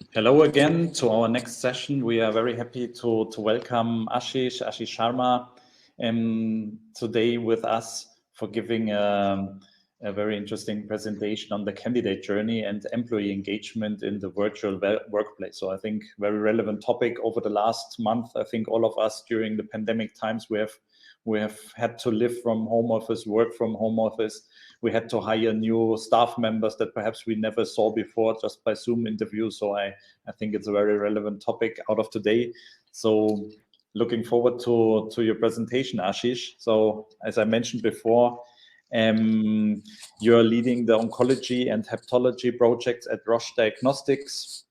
Hello again to our next session. We are very happy to welcome Ashish Sharma today with us for giving a very interesting presentation on the candidate journey and employee engagement in the virtual workplace. So I think very relevant topic over the last month. I think all of us during the pandemic times we have had to live from home office, work from home office. We had to hire new staff members that perhaps we never saw before just by Zoom interviews. So I think it's a very relevant topic out of today. So looking forward to your presentation, Ashish. So as I mentioned before, you're leading the oncology and hepatology projects at Roche Diagnostics.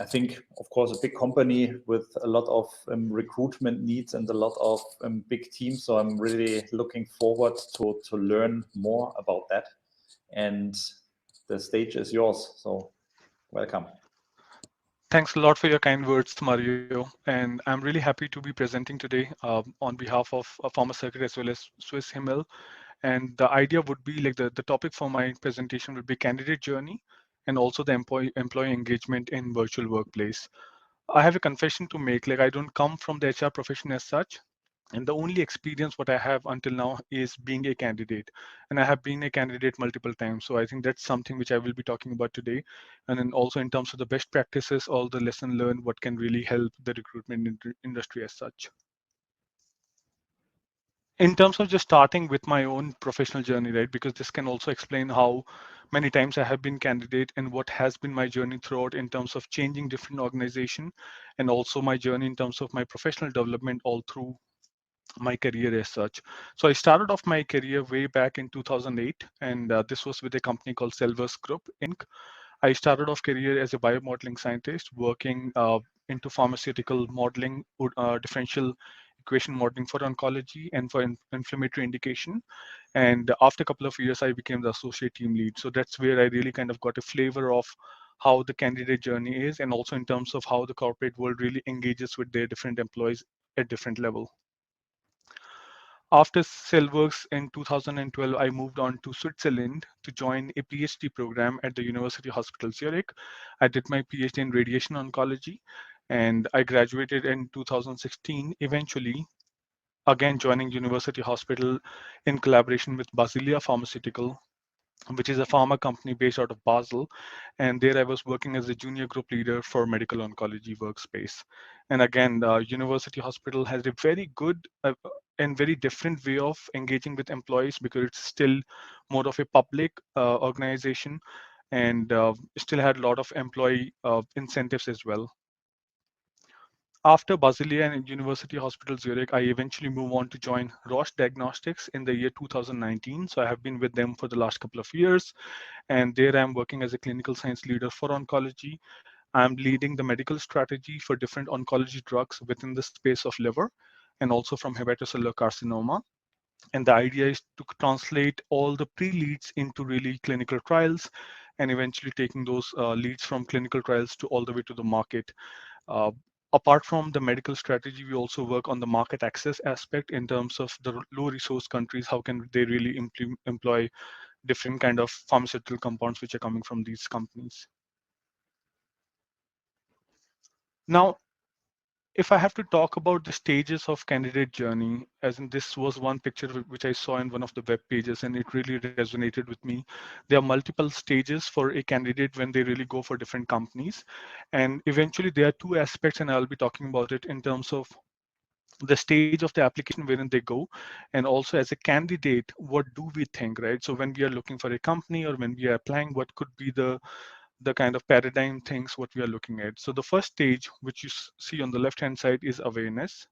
I think, of course, a big company with a lot of recruitment needs and a lot of big teams. So I'm really looking forward to learn more about that. And the stage is yours. So welcome. Thanks a lot for your kind words, Mario. And I'm really happy to be presenting today on behalf of a former circuit as well as Swiss Himmel. And the idea would be like the topic for my presentation would be candidate journey and also the employee engagement in virtual workplace. I have a confession to make, like I don't come from the HR profession as such. And the only experience what I have until now is being a candidate. And I have been a candidate multiple times. So I think that's something which I will be talking about today. And then also in terms of the best practices, all the lesson learned, what can really help the recruitment industry as such. In terms of just starting with my own professional journey, right? Because this can also explain how many times I have been candidate and what has been my journey throughout in terms of changing different organization and also my journey in terms of my professional development all through my career as such. So I started off my career way back in 2008, and this was with a company called Selvers Group Inc. I started off career as a biomodeling scientist, working into pharmaceutical modeling, differential equation modeling for oncology and for inflammatory indication. And after a couple of years, I became the associate team lead. So that's where I really kind of got a flavor of how the candidate journey is, and also in terms of how the corporate world really engages with their different employees at different level. After Cellworks in 2012, I moved on to Switzerland to join a PhD program at the University Hospital Zurich. I did my PhD in radiation oncology and I graduated in 2016, eventually again joining University Hospital in collaboration with Basilia Pharmaceutical, which is a pharma company based out of Basel. And there I was working as a junior group leader for medical oncology workspace. And again, the University Hospital has a very good and very different way of engaging with employees because it's still more of a public organization and still had a lot of employee incentives as well. After Basilia and University Hospital Zurich, I eventually moved on to join Roche Diagnostics in the year 2019. So I have been with them for the last couple of years. And there I'm working as a clinical science leader for oncology. I'm leading the medical strategy for different oncology drugs within the space of liver and also from hepatocellular carcinoma. And the idea is to translate all the pre-leads into really clinical trials and eventually taking those leads from clinical trials to all the way to the market. Uh, Apart from the medical strategy, we also work on the market access aspect in terms of the low resource countries. How can they really employ different kind of pharmaceutical compounds which are coming from these companies? Now, if I have to talk about the stages of candidate journey, as in this was one picture which I saw in one of the web pages, and it really resonated with me. There are multiple stages for a candidate when they really go for different companies. And eventually there are two aspects, and I'll be talking about it in terms of the stage of the application wherein they go, and also as a candidate, what do we think, right? So when we are looking for a company or when we are applying, what could be the kind of paradigm things what we are looking at. So the first stage, which you see on the left hand side, is awareness.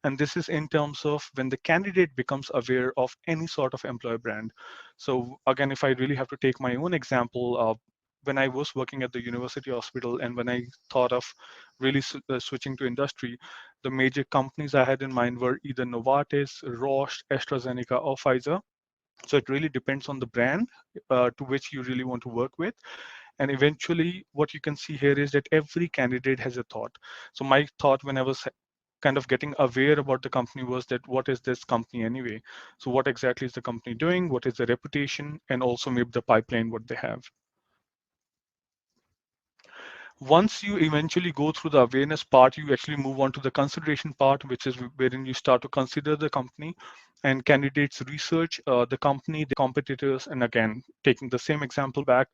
And this is in terms of when the candidate becomes aware of any sort of employer brand. So again, if I really have to take my own example, when I was working at the university hospital and when I thought of really switching to industry, the major companies I had in mind were either Novartis, Roche, AstraZeneca, or Pfizer. So it really depends on the brand to which you really want to work with. And eventually, what you can see here is that every candidate has a thought. So my thought when I was kind of getting aware about the company was that what is this company anyway? So what exactly is the company doing? What is the reputation? And also maybe the pipeline, what they have. Once you eventually go through the awareness part, you actually move on to the consideration part, which is wherein you start to consider the company and candidates research the company, the competitors. And again, taking the same example back,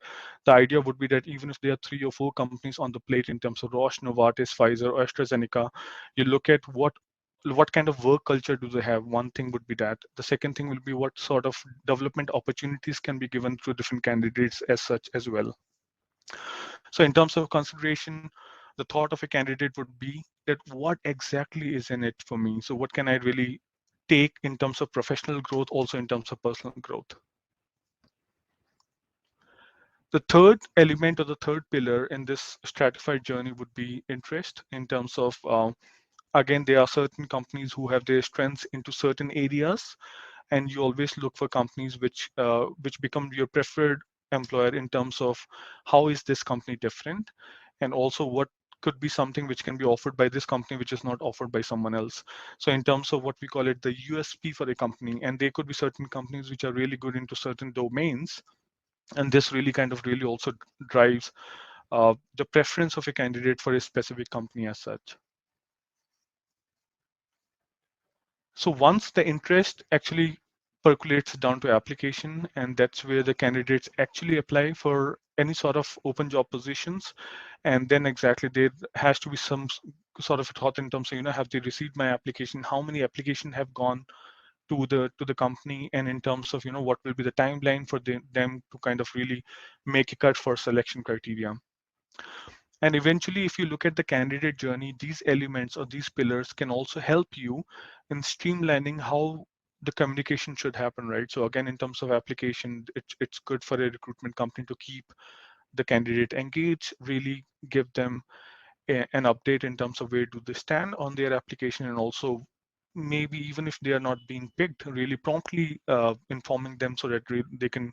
the idea would be that even if there are 3 or 4 companies on the plate in terms of Roche, Novartis, Pfizer, or AstraZeneca, you look at what kind of work culture do they have. One thing would be that. The second thing will be what sort of development opportunities can be given to different candidates as such as well. So in terms of consideration, the thought of a candidate would be that what exactly is in it for me? So what can I really take in terms of professional growth, also in terms of personal growth? The third element or the third pillar in this stratified journey would be interest in terms of, again, there are certain companies who have their strengths into certain areas, and you always look for companies which become your preferred employer in terms of how is this company different, and also what could be something which can be offered by this company which is not offered by someone else. So in terms of what we call it the USP for a company, and there could be certain companies which are really good into certain domains, and this really kind of really also drives the preference of a candidate for a specific company as such. So once the interest actually percolates down to application, and that's where the candidates actually apply for any sort of open job positions. And then exactly there has to be some sort of a thought in terms of, have they received my application? How many applications have gone to the company? And in terms of, what will be the timeline for them to kind of really make a cut for selection criteria. And eventually, if you look at the candidate journey, these elements or these pillars can also help you in streamlining how the communication should happen, right? So again, in terms of application, it's good for a recruitment company to keep the candidate engaged, really give them an update in terms of where do they stand on their application, and also maybe even if they are not being picked, really promptly informing them so that they can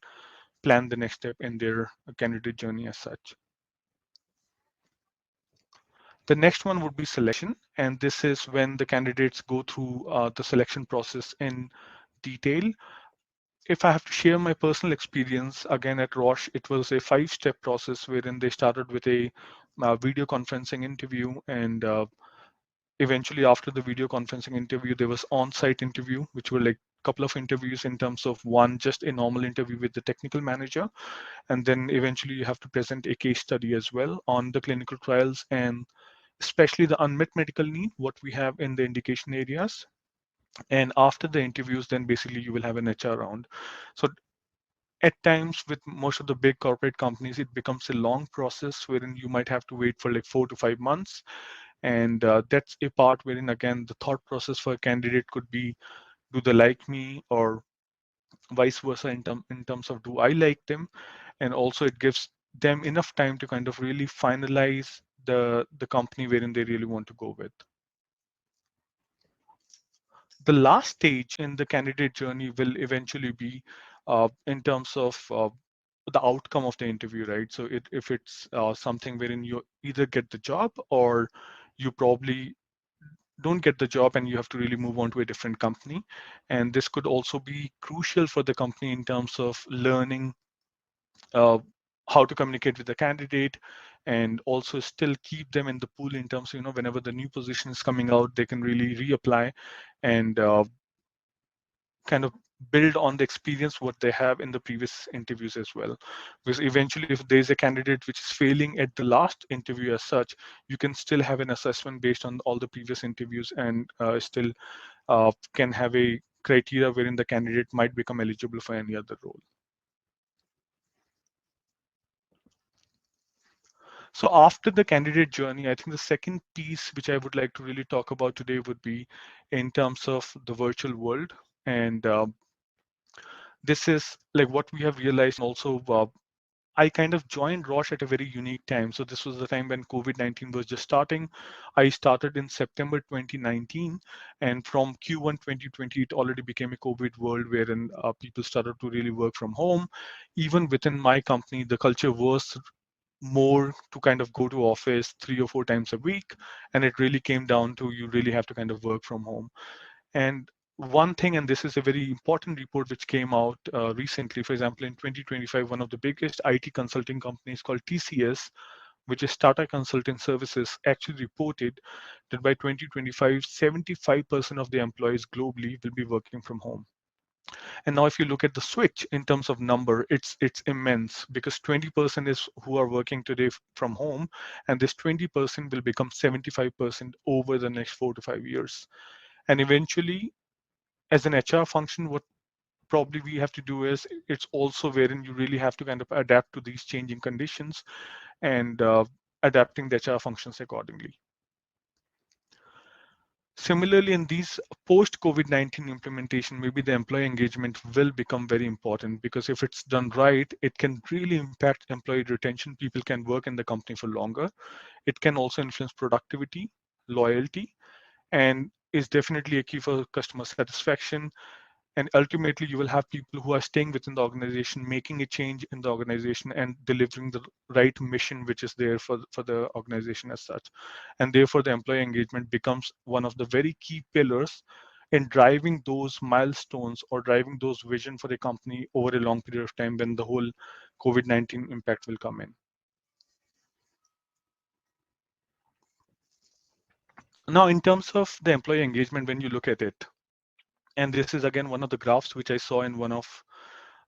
plan the next step in their candidate journey as such. The next one would be selection, and this is when the candidates go through the selection process in detail. If I have to share my personal experience, again at Roche, it was a 5-step process wherein they started with a video conferencing interview, and eventually after the video conferencing interview, there was on-site interview, which were like a couple of interviews in terms of one, just a normal interview with the technical manager, and then eventually you have to present a case study as well on the clinical trials and especially the unmet medical need, what we have in the indication areas. And after the interviews, then basically you will have an HR round. So at times with most of the big corporate companies, it becomes a long process wherein you might have to wait for like 4 to 5 months. And that's a part wherein, again, the thought process for a candidate could be, do they like me, or vice versa in terms of do I like them? And also it gives them enough time to kind of really finalize the company wherein they really want to go with. The last stage in the candidate journey will eventually be in terms of the outcome of the interview, right? So if it's something wherein you either get the job or you probably don't get the job and you have to really move on to a different company. And this could also be crucial for the company in terms of learning uh, how to communicate with the candidate, and also still keep them in the pool in terms of, whenever the new position is coming out, they can really reapply and kind of build on the experience what they have in the previous interviews as well. Because eventually if there's a candidate which is failing at the last interview as such, you can still have an assessment based on all the previous interviews, and still can have a criteria wherein the candidate might become eligible for any other role. So after the candidate journey, I think the second piece which I would like to really talk about today would be in terms of the virtual world. And this is like what we have realized. Also, I kind of joined Roche at a very unique time. So this was the time when COVID-19 was just starting. I started in September 2019, and from Q1 2020, it already became a COVID world wherein people started to really work from home. Even within my company, the culture was more to kind of go to office 3 or 4 times a week, and it really came down to you really have to kind of work from home. And one thing, and this is a very important report which came out recently, for example, in 2025, one of the biggest IT consulting companies called TCS which is Tata Consulting Services, actually reported that by 2025, 75% of the employees globally will be working from home. And now if you look at the switch in terms of number, it's immense, because 20% is who are working today from home, and this 20% will become 75% over the next 4 to 5 years. And eventually, as an HR function, what probably we have to do is, it's also wherein you really have to kind of adapt to these changing conditions and adapting the HR functions accordingly. Similarly, in these post-COVID-19 implementation, maybe the employee engagement will become very important, because if it's done right, it can really impact employee retention. People can work in the company for longer. It can also influence productivity, loyalty, and is definitely a key for customer satisfaction. And ultimately, you will have people who are staying within the organization, making a change in the organization, and delivering the right mission which is there for the organization as such. And therefore, the employee engagement becomes one of the very key pillars in driving those milestones or driving those vision for the company over a long period of time, when the whole COVID-19 impact will come in. Now, in terms of the employee engagement, when you look at it, and this is again one of the graphs which I saw in one of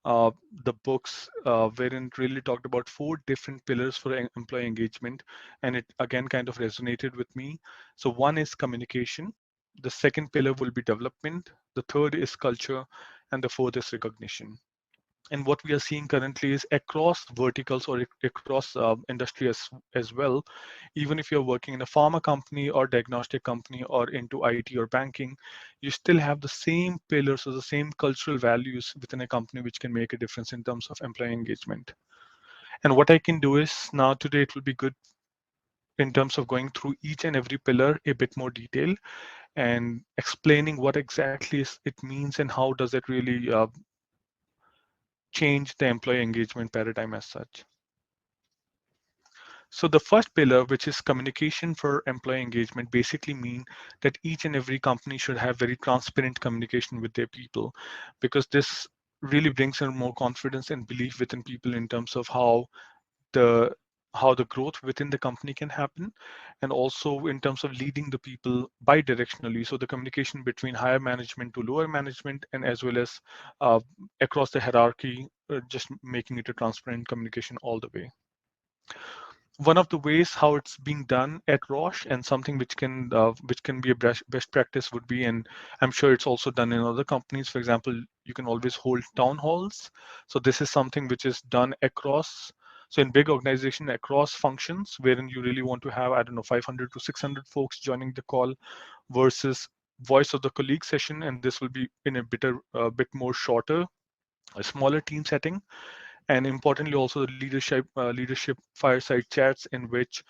the books, wherein it really talked about 4 different pillars for employee engagement, and it again kind of resonated with me. So one is communication, the second pillar will be development, the third is culture, and the fourth is recognition. And what we are seeing currently is across verticals or across industry as well, even if you're working in a pharma company or diagnostic company or into IT or banking, you still have the same pillars or the same cultural values within a company which can make a difference in terms of employee engagement. And what I can do is, now today it will be good in terms of going through each and every pillar a bit more detail and explaining what exactly it means and how does it really change the employee engagement paradigm as such. So the first pillar, which is communication for employee engagement, basically mean that each and every company should have very transparent communication with their people, because this really brings in more confidence and belief within people in terms of the how the growth within the company can happen, and also in terms of leading the people bi-directionally. So the communication between higher management to lower management, and as well as across the hierarchy, just making it a transparent communication all the way. One of the ways how it's being done at Roche, and something which can be a best practice would be, and I'm sure it's also done in other companies. For example, you can always hold town halls. So this is something which is done across. So in big organization across functions, wherein you really want to have, I don't know, 500 to 600 folks joining the call, versus voice of the colleague session, and this will be in a bit more shorter, a smaller team setting. And importantly, also the leadership fireside chats, in which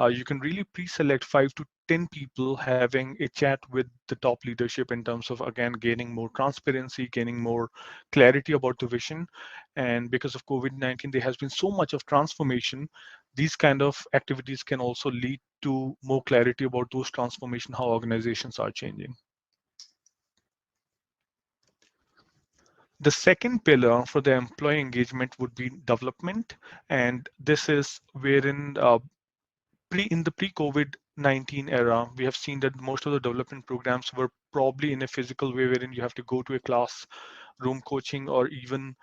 you can really pre-select 5 to 10 people having a chat with the top leadership, in terms of, again, gaining more transparency, gaining more clarity about the vision. And because of COVID-19, there has been so much of transformation. These kind of activities can also lead to more clarity about those transformation, how organizations are changing. The second pillar for the employee engagement would be development, and this is wherein in the pre-COVID-19 era, we have seen that most of the development programs were probably in a physical way, wherein you have to go to a classroom coaching, or even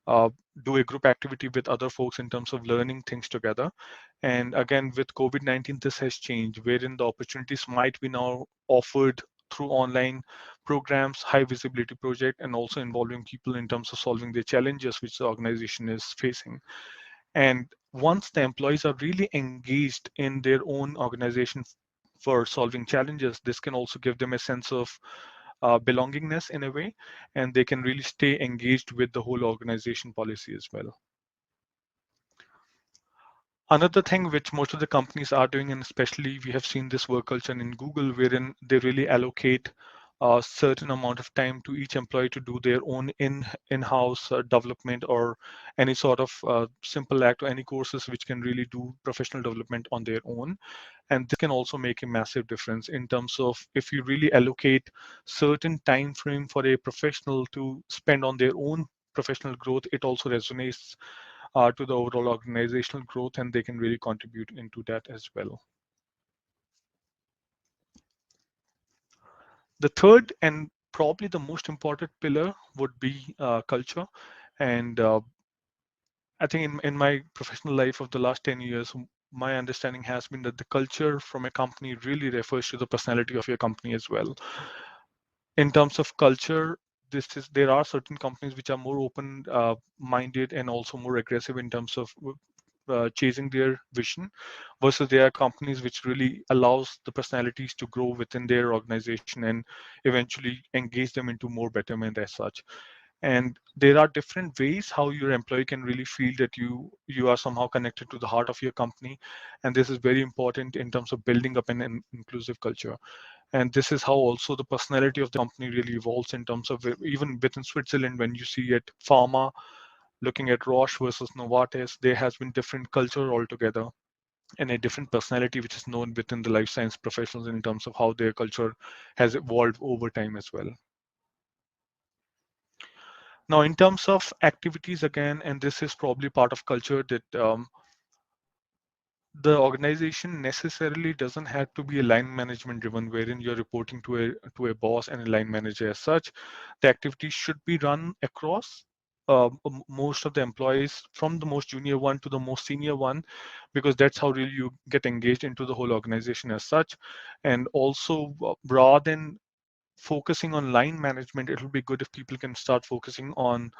uh, do a group activity with other folks in terms of learning things together. And again, with COVID-19, this has changed, wherein the opportunities might be now offered through online programs, high visibility project, and also involving people in terms of solving the challenges which the organization is facing. And once the employees are really engaged in their own organization for solving challenges, this can also give them a sense of belongingness in a way, and they can really stay engaged with the whole organization policy as well. Another thing which most of the companies are doing, and especially we have seen this work culture in Google, wherein they really allocate a certain amount of time to each employee to do their own in-house development, or any sort of simple act, or any courses which can really do professional development on their own. And this can also make a massive difference in terms of, if you really allocate certain time frame for a professional to spend on their own professional growth, it also resonates to the overall organizational growth, and they can really contribute into that as well. The third and probably the most important pillar would be culture. And I think in my professional life of the last 10 years, my understanding has been that the culture from a company really refers to the personality of your company as well. In terms of culture, there are certain companies which are more open minded and also more aggressive in terms of chasing their vision, versus there are companies which really allows the personalities to grow within their organization and eventually engage them into more betterment as such. And there are different ways how your employee can really feel that you are somehow connected to the heart of your company, and this is very important in terms of building up an inclusive culture. And this is how also the personality of the company really evolves in terms of even within Switzerland. When you see at pharma, looking at Roche versus Novartis, there has been different culture altogether and a different personality which is known within the life science professionals in terms of how their culture has evolved over time as well. Now, in terms of activities again, and this is probably part of culture, that the organization necessarily doesn't have to be a line management driven, wherein you're reporting to a boss and a line manager as such. The activities should be run across most of the employees, from the most junior one to the most senior one, because that's how really you get engaged into the whole organization as such. And also, rather than focusing on line management, it will be good if people can start focusing on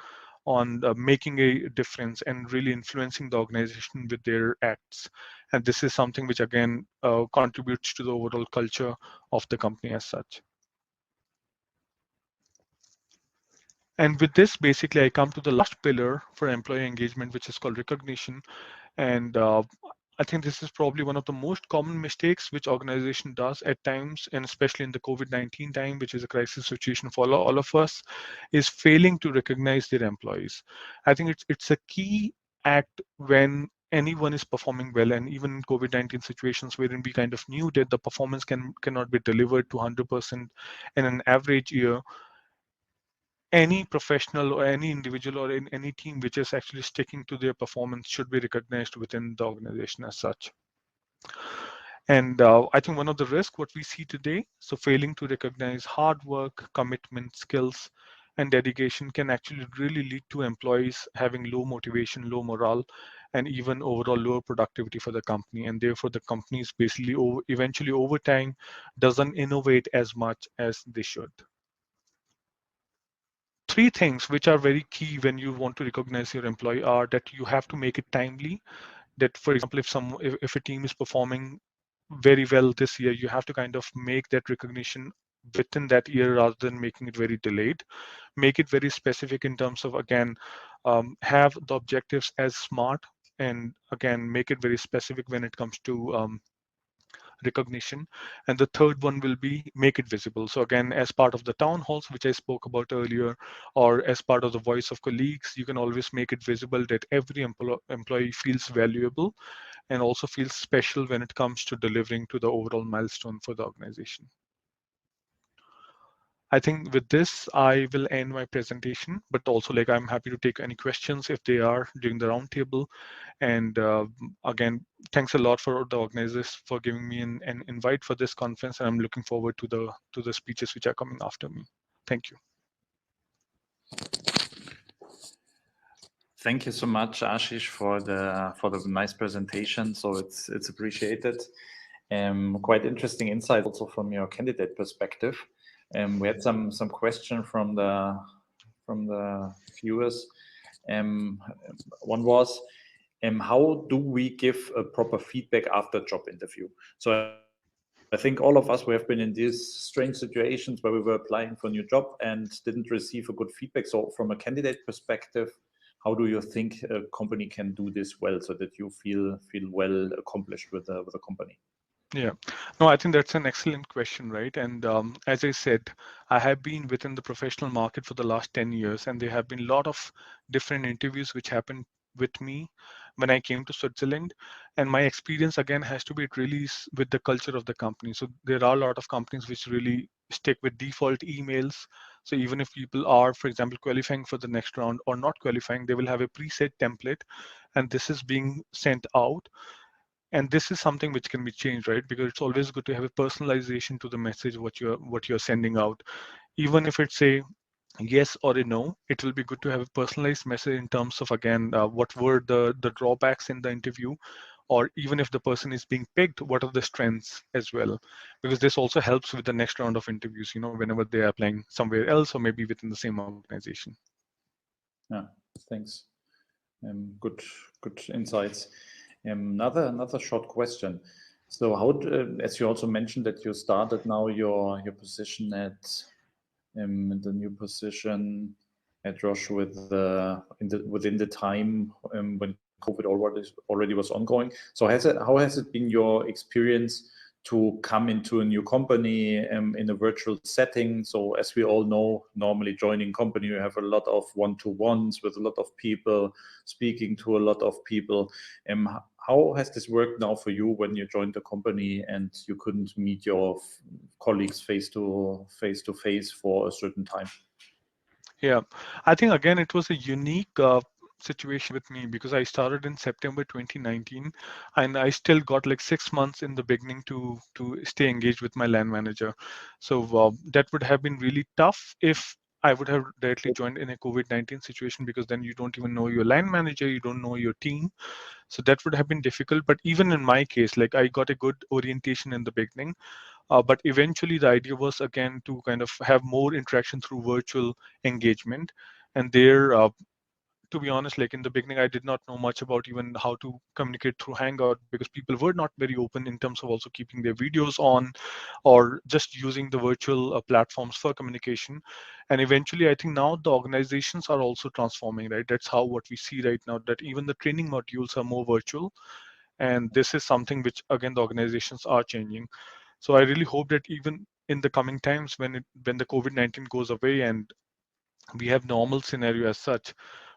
making a difference and really influencing the organization with their acts. And this is something which again contributes to the overall culture of the company as such. And with this, basically, I come to the last pillar for employee engagement, which is called recognition. And I think this is probably one of the most common mistakes which organization does at times, and especially in the COVID-19 time, which is a crisis situation for all of us, is failing to recognize their employees. I think it's a key act when anyone is performing well, and even in COVID-19 situations wherein we kind of knew that the performance cannot be delivered to 100% in an average year, any professional or any individual or in any team which is actually sticking to their performance should be recognized within the organization as such. And I think one of the risks what we see today, so failing to recognize hard work, commitment, skills, and dedication can actually really lead to employees having low motivation, low morale, and even overall lower productivity for the company. And therefore, the companies basically eventually over time doesn't innovate as much as they should. Three things which are very key when you want to recognize your employee are that you have to make it timely. That, for example, if a team is performing very well this year, you have to kind of make that recognition within that year rather than making it very delayed. Make it very specific in terms of, again, have the objectives as smart, and again, make it very specific when it comes to recognition. And the third one will be make it visible. So again, as part of the town halls, which I spoke about earlier, or as part of the voice of colleagues, you can always make it visible that every employee feels valuable and also feels special when it comes to delivering to the overall milestone for the organization. I think with this, I will end my presentation, but also like I'm happy to take any questions if they are during the roundtable. And again, thanks a lot for the organizers for giving me an invite for this conference, and I'm looking forward to the speeches which are coming after me. Thank you. Thank you so much, Ashish, for the nice presentation. So it's appreciated. Quite interesting insight also from your candidate perspective. We had some question from the viewers. One was, how do we give a proper feedback after job interview? So I think all of us, we have been in these strange situations where we were applying for a new job and didn't receive a good feedback. So from a candidate perspective, how do you think a company can do this well so that you feel well accomplished with the company? Yeah, no, I think that's an excellent question, right? And as I said, I have been within the professional market for the last 10 years, and there have been a lot of different interviews which happened with me when I came to Switzerland. And my experience again has to be really with the culture of the company. So there are a lot of companies which really stick with default emails. So even if people are, for example, qualifying for the next round or not qualifying, they will have a preset template, and this is being sent out. And this is something which can be changed, right? Because it's always good to have a personalization to the message what you're sending out. Even if it's a yes or a no, it will be good to have a personalized message in terms of, again, what were the drawbacks in the interview, or even if the person is being picked, what are the strengths as well, because this also helps with the next round of interviews, whenever they are applying somewhere else or maybe within the same organization. Yeah, thanks. Good insights. Another short question. So how, as you also mentioned that you started now your position at the new position at Roche within the time when COVID already was ongoing. So how has it been your experience to come into a new company in a virtual setting? So as we all know, normally joining company, you have a lot of one-to-ones with a lot of people, speaking to a lot of people. How has this worked now for you when you joined the company and you couldn't meet your colleagues face to face for a certain time? Yeah, I think again it was a unique situation with me because I started in September 2019, and I still got like 6 months in the beginning to stay engaged with my land manager. So that would have been really tough if I would have directly joined in a COVID-19 situation, because then you don't even know your line manager, you don't know your team. So that would have been difficult. But even in my case, like I got a good orientation in the beginning. But eventually, the idea was again to kind of have more interaction through virtual engagement. And there, to be honest, like in the beginning, I did not know much about even how to communicate through Hangout, because people were not very open in terms of also keeping their videos on or just using the virtual platforms for communication. And eventually, I think now the organizations are also transforming, right? That's how what we see right now, that even the training modules are more virtual. And this is something which, again, the organizations are changing. So I really hope that even in the coming times, when the COVID-19 goes away and we have normal scenario as such,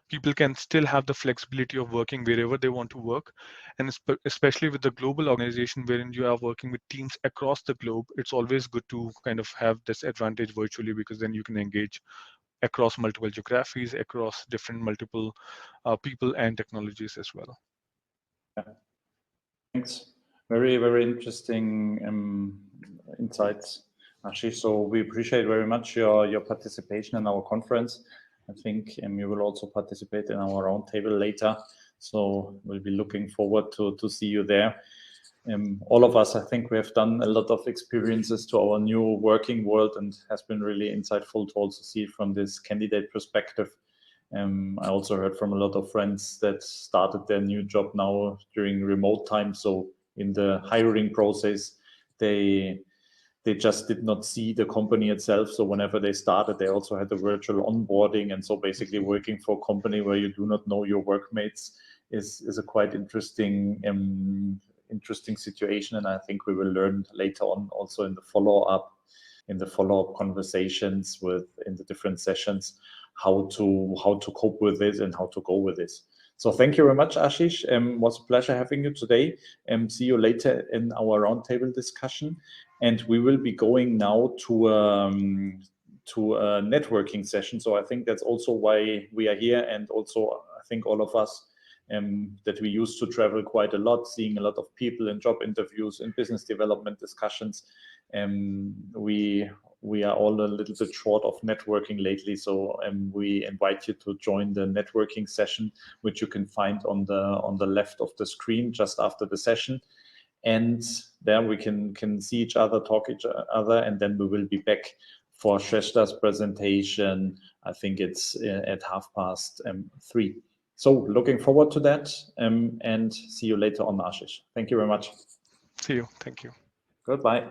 people can still have the flexibility of working wherever they want to work. And especially with the global organization wherein you are working with teams across the globe, it's always good to kind of have this advantage virtually, because then you can engage across multiple geographies, across different multiple people and technologies as well. Yeah. Thanks. Very, very interesting insights, Ashish. So we appreciate very much your participation in our conference. I think you will also participate in our roundtable later. So we'll be looking forward to see you there. All of us, I think we have done a lot of experiences to our new working world, and has been really insightful to also see from this candidate perspective. I also heard from a lot of friends that started their new job now during remote time. So in the hiring process, they just did not see the company itself. So whenever they started, they also had the virtual onboarding. And so basically working for a company where you do not know your workmates is a quite interesting situation. And I think we will learn later on also in the follow-up conversations in the different sessions, how to cope with this and how to go with this. So thank you very much, Ashish. It was a pleasure having you today. See you later in our roundtable discussion. And we will be going now to a networking session. So I think that's also why we are here. And also, I think all of us that we used to travel quite a lot, seeing a lot of people in job interviews and business development discussions. We are all a little bit short of networking lately, so we invite you to join the networking session, which you can find on the left of the screen just after the session. And there we can see each other, talk each other, and then we will be back for Shrestha's presentation. I think it's at 3:30. So looking forward to that, and see you later on, Ashish. Thank you very much. See you. Thank you. Goodbye.